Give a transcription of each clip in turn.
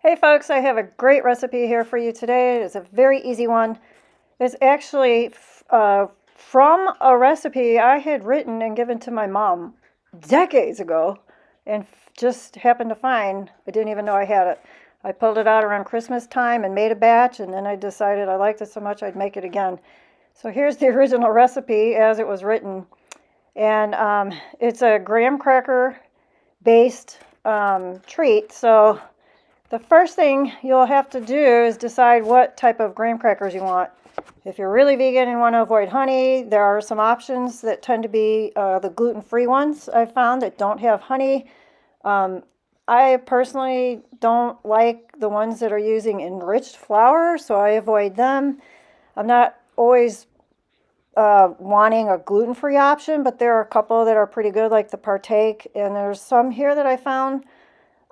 Hey folks, I have a great recipe here for you today. It's a very easy one. It's actually from a recipe I had written and given to my mom decades ago and just happened to find. I didn't even know I had it. I pulled it out around Christmas time and made a batch, and then I decided I liked it so much I'd make it again. So here's the original recipe as it was written. And it's a graham cracker based treat. So the first thing you'll have to do is decide what type of graham crackers you want. If you're really vegan and want to avoid honey, there are some options that tend to be the gluten-free ones I've found that don't have honey. I personally don't like the ones that are using enriched flour, so I avoid them. I'm not always wanting a gluten-free option, but there are a couple that are pretty good, like the Partake, and there's some here that I found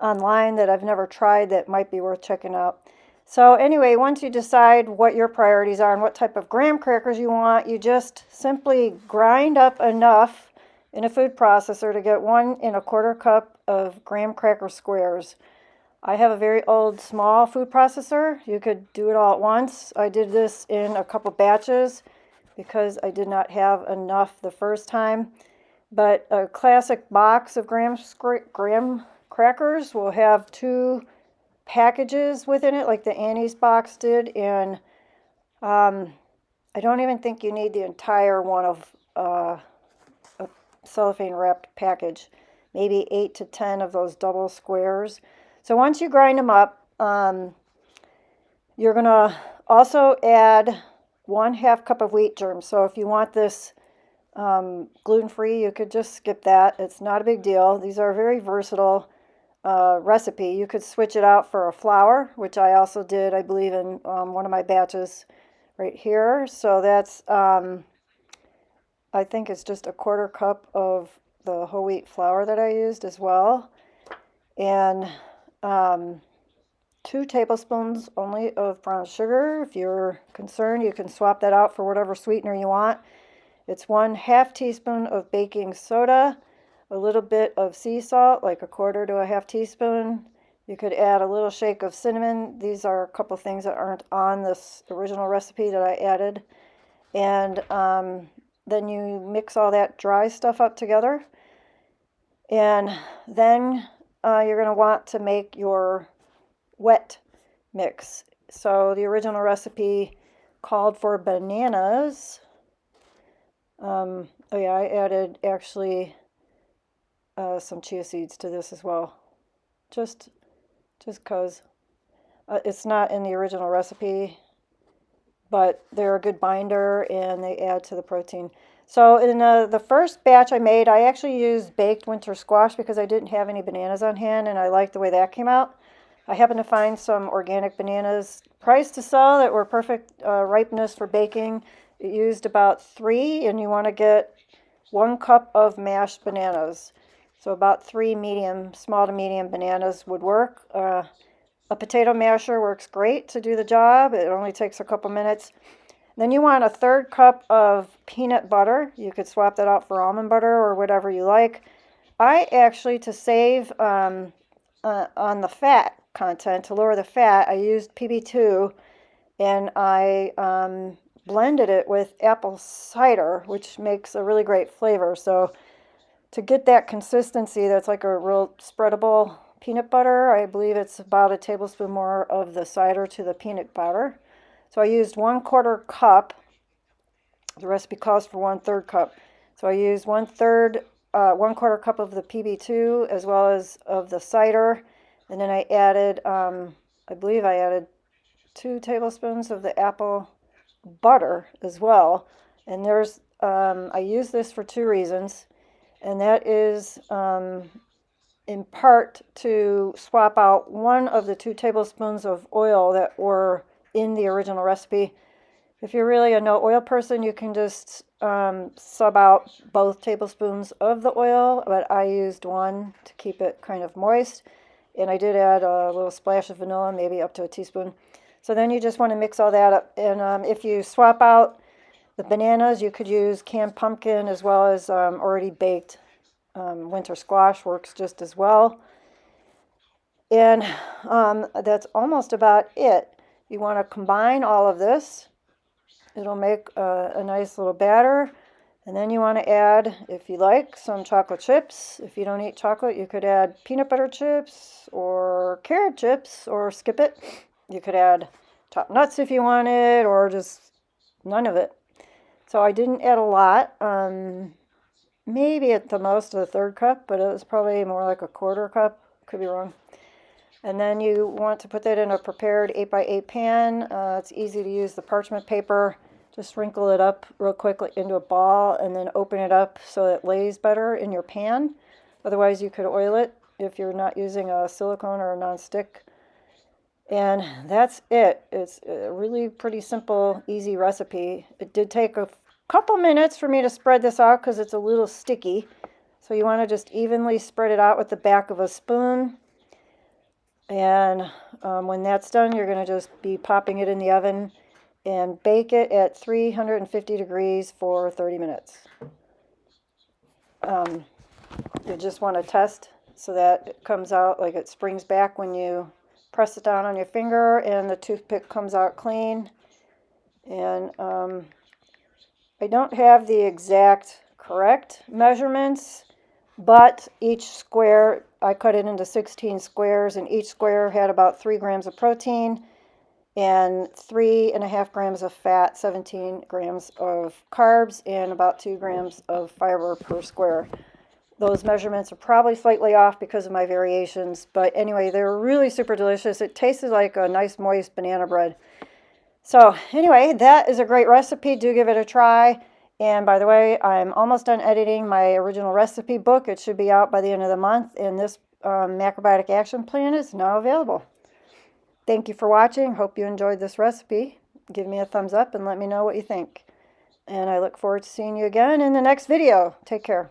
online that I've never tried that might be worth checking out. So anyway, once you decide what your priorities are and what type of graham crackers you want, you just simply grind up enough in a food processor to get 1 1/4 cup of graham cracker squares. I have a very old small food processor. You could do it all at once. I did this in a couple batches because I did not have enough the first time. But a classic box of graham crackers will have 2 packages within it, like the Annie's box did, and I don't even think you need the entire one of a cellophane wrapped package, maybe 8 to 10 of those double squares. So once you grind them up, you're gonna also add 1/2 cup of wheat germ. So if you want this gluten-free, you could just skip that. It's not a big deal. These are very versatile recipe. You could switch it out for a flour, which I also did, I believe, in one of my batches right here. So that's, I think it's just 1/4 cup of the whole wheat flour that I used as well. And 2 tablespoons only of brown sugar. If you're concerned, you can swap that out for whatever sweetener you want. It's 1/2 teaspoon of baking soda, a little bit of sea salt, like 1/4 to 1/2 teaspoon. You could add a little shake of cinnamon. These are a couple things that aren't on this original recipe that I added. And then you mix all that dry stuff up together. And then you're going to want to make your wet mix. So the original recipe called for bananas. Oh yeah, I added actually some chia seeds to this as well, just because it's not in the original recipe, but they're a good binder and they add to the protein. So in the first batch I made, I actually used baked winter squash because I didn't have any bananas on hand, and I liked the way that came out. I happened to find some organic bananas priced to sell that were perfect ripeness for baking. It used about 3, and you want to get 1 cup of mashed bananas. So about 3 medium, small to medium bananas would work. A potato masher works great to do the job. It only takes a couple minutes. Then you want 1/3 cup of peanut butter. You could swap that out for almond butter or whatever you like. I actually, to save on the fat content, to lower the fat, I used PB2, and I blended it with apple cider, which makes a really great flavor. So to get that consistency, that's like a real spreadable peanut butter, I believe it's about a tablespoon more of the cider to the peanut butter. So I used 1/4 cup. The recipe calls for 1/3 cup. So I used 1/4 cup of the PB2 as well as of the cider. And then I added, I believe I added 2 tablespoons of the apple butter as well. And there's, I use this for 2 reasons. And that is in part to swap out 1 of the 2 tablespoons of oil that were in the original recipe. If you're really a no oil person, you can just sub out both tablespoons of the oil, but I used 1 to keep it kind of moist. And I did add a little splash of vanilla, maybe up to a teaspoon. So then you just want to mix all that up. And if you swap out the bananas, you could use canned pumpkin as well as already baked winter squash, works just as well. And that's almost about it. You want to combine all of this. It'll make a nice little batter. And then you want to add, if you like, some chocolate chips. If you don't eat chocolate, you could add peanut butter chips or carrot chips or skip it. You could add top nuts if you wanted, or just none of it. So I didn't add a lot, maybe at the most a third cup, but it was probably more like a quarter cup. Could be wrong. And then you want to put that in a prepared 8x8 pan. It's easy to use the parchment paper. Just wrinkle it up real quick into a ball and then open it up so it lays better in your pan. Otherwise, you could oil it if you're not using a silicone or a non-stick. And that's it. It's a really pretty simple, easy recipe. It did take a couple minutes for me to spread this out because it's a little sticky. So you want to just evenly spread it out with the back of a spoon. And when that's done, you're going to just be popping it in the oven and bake it at 350 degrees for 30 minutes. You just want to test so that it comes out like it springs back when you press it down on your finger and the toothpick comes out clean. And I don't have the exact correct measurements, but each square, I cut it into 16 squares, and each square had about 3 grams of protein and 3.5 grams of fat, 17 grams of carbs, and about 2 grams of fiber per square. Those measurements are probably slightly off because of my variations, but anyway, they're really super delicious. It tasted like a nice moist banana bread. So anyway, that is a great recipe. Do give it a try. And by the way, I'm almost done editing my original recipe book. It should be out by the end of the month, and this macrobiotic action plan is now available. Thank you for watching. Hope you enjoyed this recipe. Give me a thumbs up and let me know what you think. And I look forward to seeing you again in the next video. Take care.